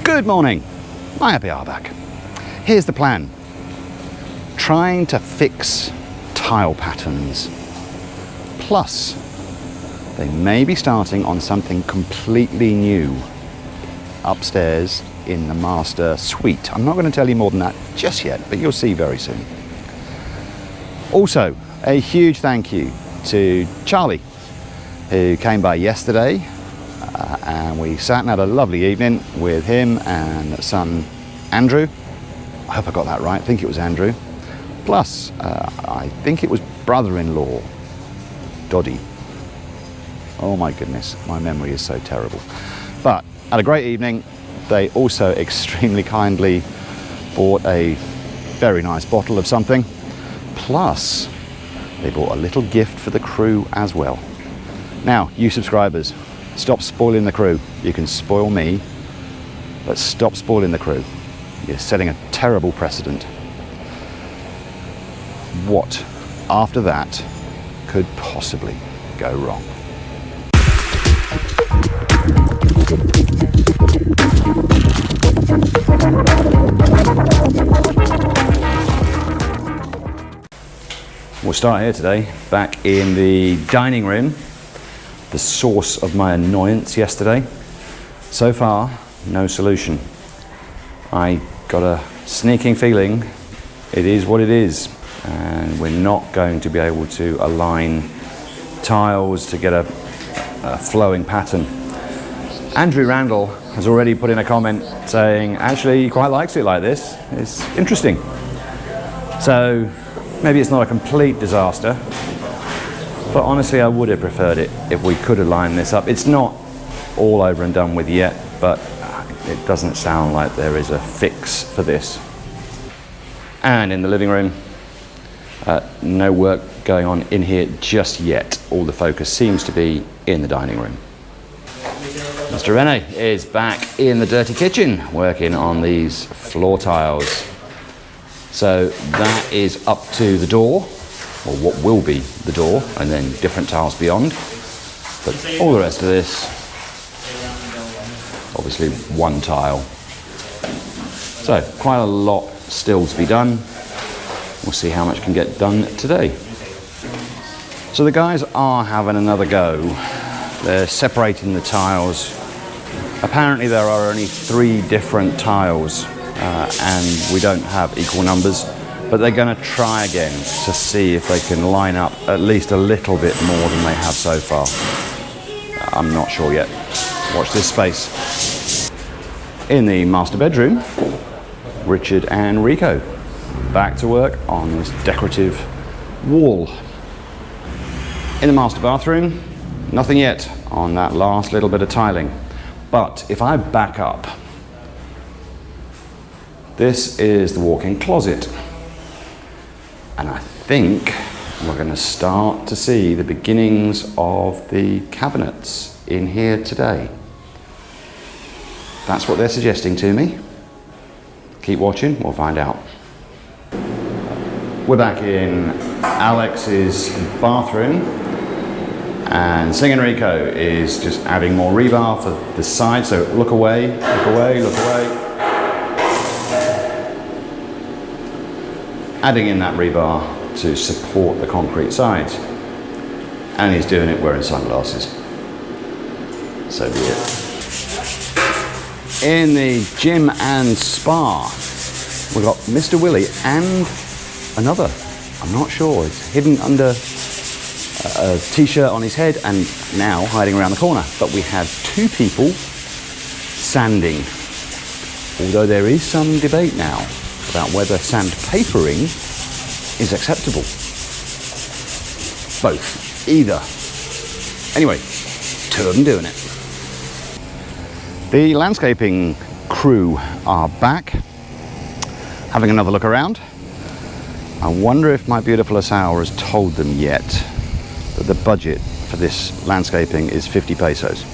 Good morning, my happy hour back. Here's the plan. Trying to fix tile patterns. Plus, they may be starting on something completely new upstairs in the master suite. I'm not going to tell you more than that just yet, but you'll see very soon. Also, a huge thank you to Charlie, who came by yesterday, and we sat and had a lovely evening with him and son Andrew. I hope I got that right. I think it was Andrew. Plus, I think it was brother-in-law, Doddy. Oh my goodness, my memory is so terrible. But had a great evening. They also extremely kindly bought a very nice bottle of something. Plus, they bought a little gift for the crew as well. Now, you subscribers, stop spoiling the crew. You can spoil me, but stop spoiling the crew. You're setting a terrible precedent. What, after that, could possibly go wrong? We'll start here today, back in the dining room, the source of my annoyance yesterday. So far, no solution. I got a sneaking feeling it is what it is, and we're not going to be able to align tiles to get a flowing pattern. Andrew Randall has already put in a comment saying actually he quite likes it like this. It's interesting. So maybe it's not a complete disaster, but honestly I would have preferred it if we could align this up. It's not all over and done with yet, but it doesn't sound like there is a fix for this. And in the living room, no work going on in here just yet. All the focus seems to be in the dining room. Mr. Rene is back in the dirty kitchen working on these floor tiles. So that is up to the door, or what will be the door, and then different tiles beyond. But all the rest of this, obviously one tile. So quite a lot still to be done. We'll see how much can get done today. So the guys are having another go. They're separating the tiles. Apparently there are only 3 different tiles and we don't have equal numbers, but they're going to try again to see if they can line up at least a little bit more than they have so far. I'm not sure yet. Watch this space. In the master bedroom, Richard and Rico back to work on this decorative wall. In the master bathroom, nothing yet on that last little bit of tiling. But if I back up, this is the walk-in closet. And I think we're going to start to see the beginnings of the cabinets in here today. That's what they're suggesting to me. Keep watching, we'll find out. We're back in Alex's bathroom, and Singing Rico is just adding more rebar for the side, so look away, look away, look away. Adding in that rebar to support the concrete sides. And he's doing it wearing sunglasses. So be it. In the gym and spa, we've got Mr. Willie and another, I'm not sure, it's hidden under a t-shirt on his head and now hiding around the corner. But we have 2 people sanding, although there is some debate now about whether sandpapering is acceptable. Both, either. Anyway, 2 of them doing it. The landscaping crew are back, having another look around. I wonder if my beautiful Asao has told them yet that the budget for this landscaping is 50 pesos.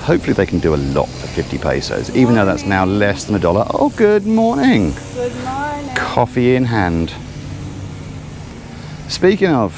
Hopefully they can do a lot for 50 pesos, even though that's now less than $1. Oh, good morning. Good morning. Coffee in hand. Speaking of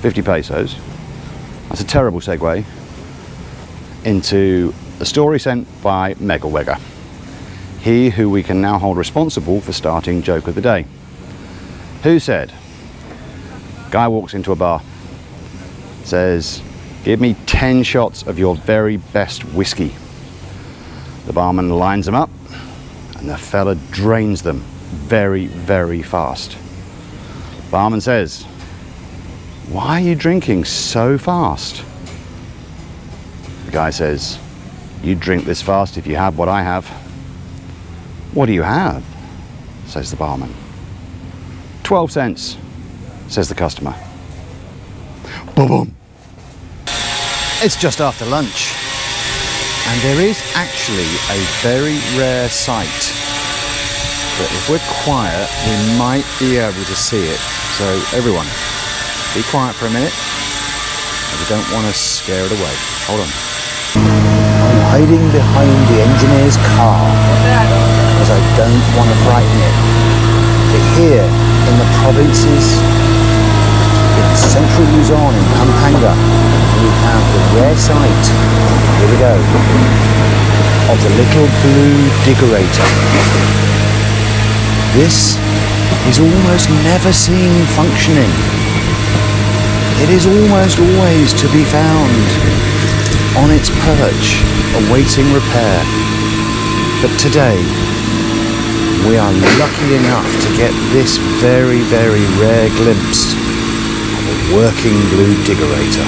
50 pesos, that's a terrible segue into a story sent by Megawegger. he who we can now hold responsible for starting joke of the day. Who said? Guy walks into a bar, says, "Give me 10 shots of your very best whiskey." The barman lines them up, and the fella drains them very, very fast. Barman says, "Why are you drinking so fast?" The guy says, "You drink this fast if you have what I have." "What do you have?" says the barman. 12 cents, says the customer. Boom. It's just after lunch, and there is actually a very rare sight that if we're quiet, we might be able to see it. So everyone, be quiet for a minute. We don't want to scare it away. Hold on. I'm hiding behind the engineer's car because I don't want to frighten it. But here in the provinces, in central Luzon, in Pampanga, we have the rare sight, here we go, of the little blue diggerator. This is almost never seen functioning. It is almost always to be found on its perch, awaiting repair. But today, we are lucky enough to get this very, very rare glimpse of a working blue diggerator.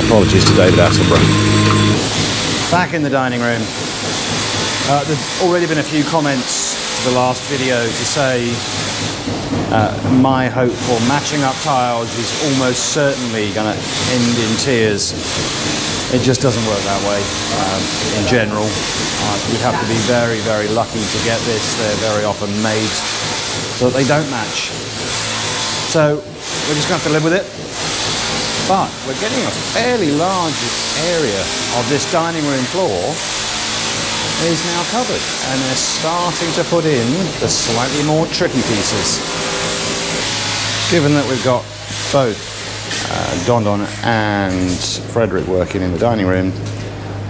Apologies to David Attenborough. Back in the dining room. There's already been a few comments to the last video to say my hope for matching up tiles is almost certainly going to end in tears. It just doesn't work that way in general. You'd have to be very, very lucky to get this. They're very often made so that they don't match. So we're just going to have to live with it. But we're getting a fairly large area of this dining room floor is now covered, and they're starting to put in the slightly more tricky pieces. Given that we've got both Don and Frederick working in the dining room,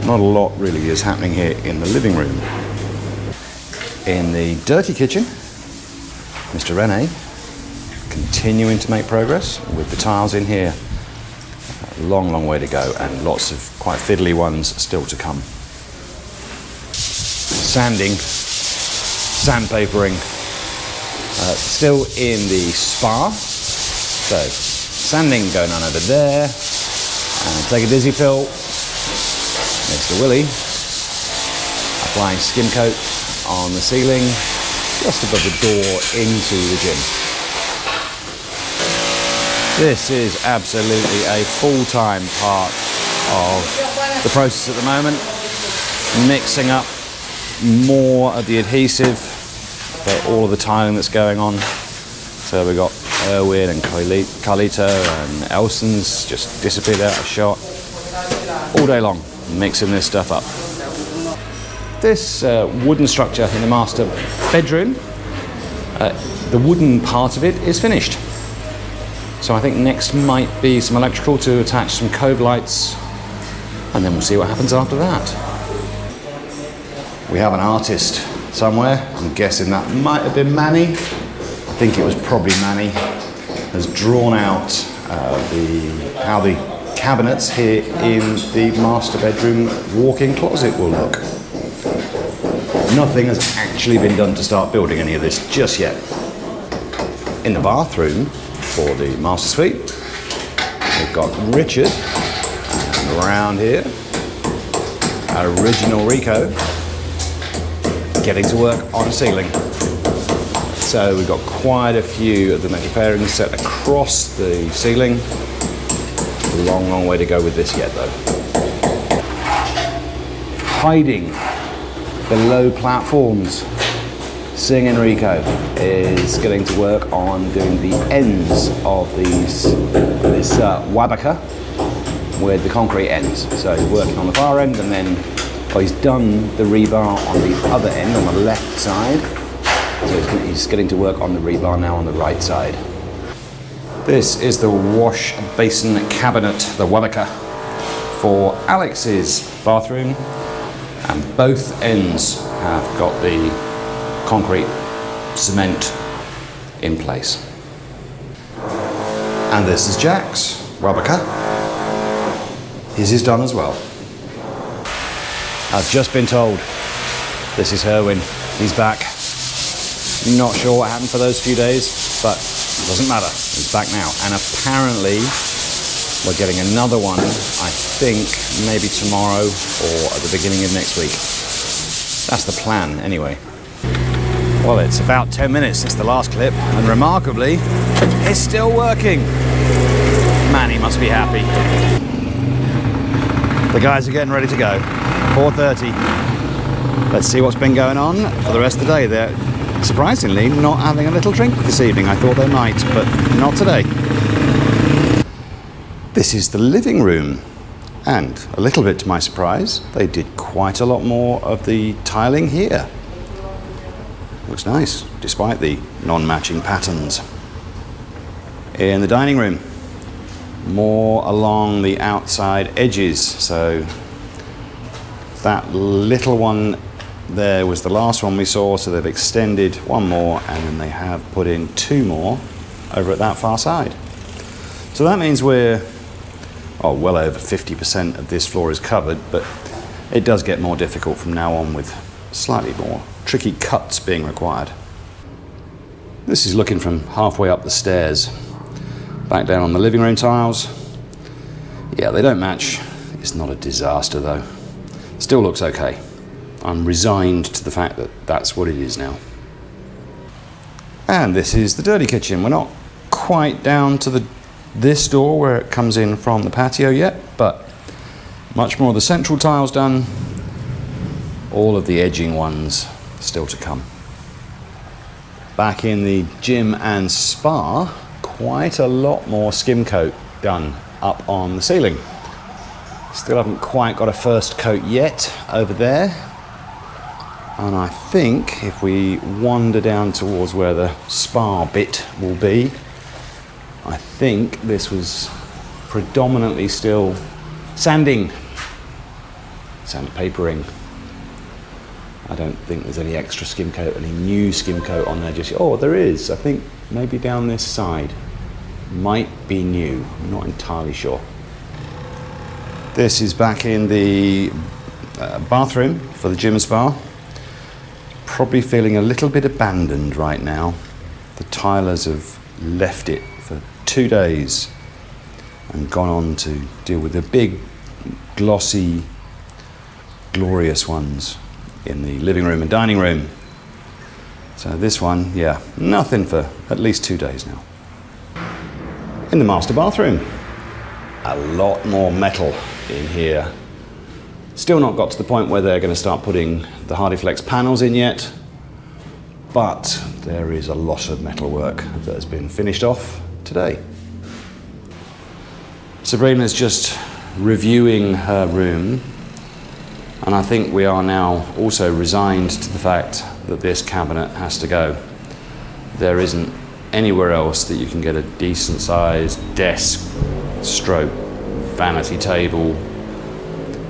not a lot really is happening here in the living room. In the dirty kitchen, Mr. Rene continuing to make progress with the tiles in here. A long, long way to go, and lots of quite fiddly ones still to come. Sanding, sandpapering, still in the spa. So sanding going on over there, and take a dizzy pill. Mr. Willie applying skim coat on the ceiling just above the door into the gym. This is absolutely a full-time part of the process at the moment, mixing up more of the adhesive for all of the tiling that's going on. So we've got Erwin and Carlito and Elson's just disappeared out of shot all day long, mixing this stuff up. This wooden structure in the master bedroom, the wooden part of it is finished. So I think next might be some electrical to attach some cove lights, and then we'll see what happens after that. We have an artist somewhere. I'm guessing that might have been Manny. I think it was probably Manny. Has drawn out how the cabinets here in the master bedroom walk-in closet will look. Nothing has actually been done to start building any of this just yet. In the bathroom for the master suite, we've got Richard, and around here, our original Rico, getting to work on ceiling. So we've got quite a few of the metal pairings set across the ceiling. A long, long way to go with this yet though. Hiding below platforms, Sing Enrico is getting to work on doing the ends of this wabaca with the concrete ends. So he's working on the far end, and then he's done the rebar on the other end, on the left side. So he's getting to work on the rebar now on the right side. This is the wash basin cabinet, the wabaca, for Alex's bathroom. And both ends have got the concrete cement in place. And this is Jack's rubber cut. His is done as well. I've just been told this is Herwin. He's back. Not sure what happened for those few days, but it doesn't matter. He's back now. And apparently we're getting another one, I think, maybe tomorrow or at the beginning of next week. That's the plan, anyway. Well, it's about 10 minutes since the last clip, and remarkably, it's still working. Man, he must be happy. The guys are getting ready to go. 4:30. Let's see what's been going on for the rest of the day. They're surprisingly not having a little drink this evening. I thought they might, but not today. This is the living room, and a little bit to my surprise, they did quite a lot more of the tiling here. Looks nice, despite the non-matching patterns. In the dining room, more along the outside edges, so that little one there was the last one we saw, so they've extended one more and then they have put in two more over at that far side. So that means we're well over 50% of this floor is covered, but it does get more difficult from now on with slightly more tricky cuts being required. This is looking from halfway up the stairs. Back down on the living room tiles. Yeah, they don't match. It's not a disaster though. Still looks okay. I'm resigned to the fact that that's what it is now. And this is the dirty kitchen. We're not quite down to this door where it comes in from the patio yet, but much more of the central tiles done. All of the edging ones still to come. Back in the gym and spa, quite a lot more skim coat done up on the ceiling. Still haven't quite got a first coat yet over there. And I think if we wander down towards where the spa bit will be, I think this was predominantly still sandpapering. I don't think there's any extra skim coat, any new skim coat on there just yet. Oh, there is. I think maybe down this side. Might be new. I'm not entirely sure. This is back in the bathroom for the gym and spa. Probably feeling a little bit abandoned right now. The tilers have left it for 2 days and gone on to deal with the big, glossy, glorious ones in the living room and dining room. So this one, yeah, nothing for at least 2 days now. In the master bathroom, a lot more metal in here. Still not got to the point where they're going to start putting the HardyFlex panels in yet, but there is a lot of metal work that has been finished off today. Sabrina's just reviewing her room, and I think we are now also resigned to the fact that this cabinet has to go. There isn't anywhere else that you can get a decent sized desk stroke vanity table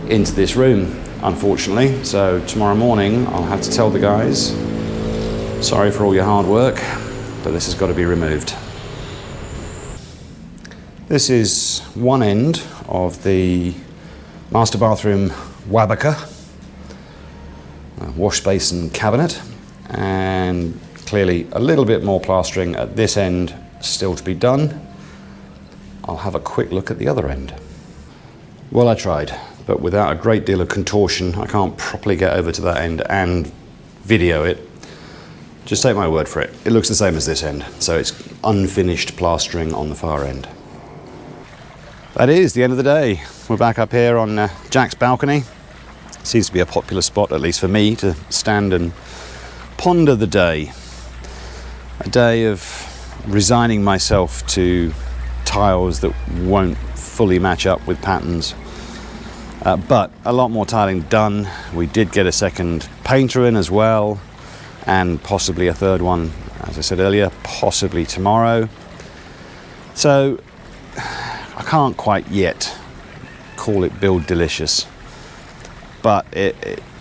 into this room, unfortunately. So tomorrow morning I'll have to tell the guys, sorry for all your hard work, but this has got to be removed. This is one end of the master bathroom Wabaka wash basin cabinet, and clearly a little bit more plastering at this end still to be done. I'll have a quick look at the other end. Well, I tried, but without a great deal of contortion, I can't properly get over to that end and video it. Just take my word for it. It looks the same as this end, so it's unfinished plastering on the far end. That is the end of the day. We're back up here on Jack's balcony. Seems to be a popular spot, at least for me, to stand and ponder the day. A day of resigning myself to tiles that won't fully match up with patterns. But a lot more tiling done. We did get a second painter in as well, and possibly a third one, as I said earlier, possibly tomorrow. So I can't quite yet call it build delicious. but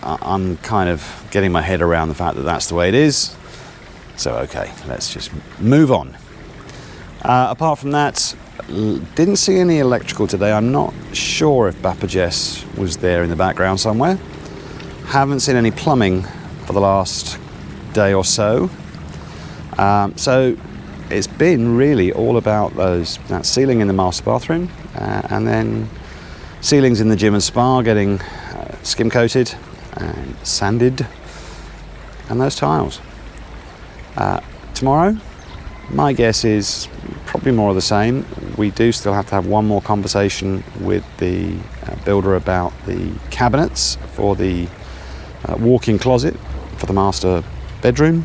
I'm kind of getting my head around the fact that that's the way it is. So okay, let's just move on. Apart from that, didn't see any electrical today. I'm not sure if Bapagess was there in the background somewhere. Haven't seen any plumbing for the last day or so. So it's been really all about that ceiling in the master bathroom, and then ceilings in the gym and spa getting skim coated and sanded, and those tiles. Tomorrow, my guess is probably more of the same. We do still have to have one more conversation with the builder about the cabinets for the walk-in closet for the master bedroom,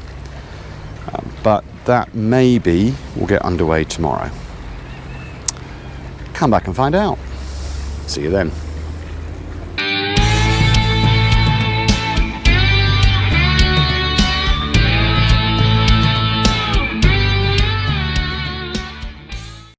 but that maybe will get underway tomorrow. Come back and find out. See you then.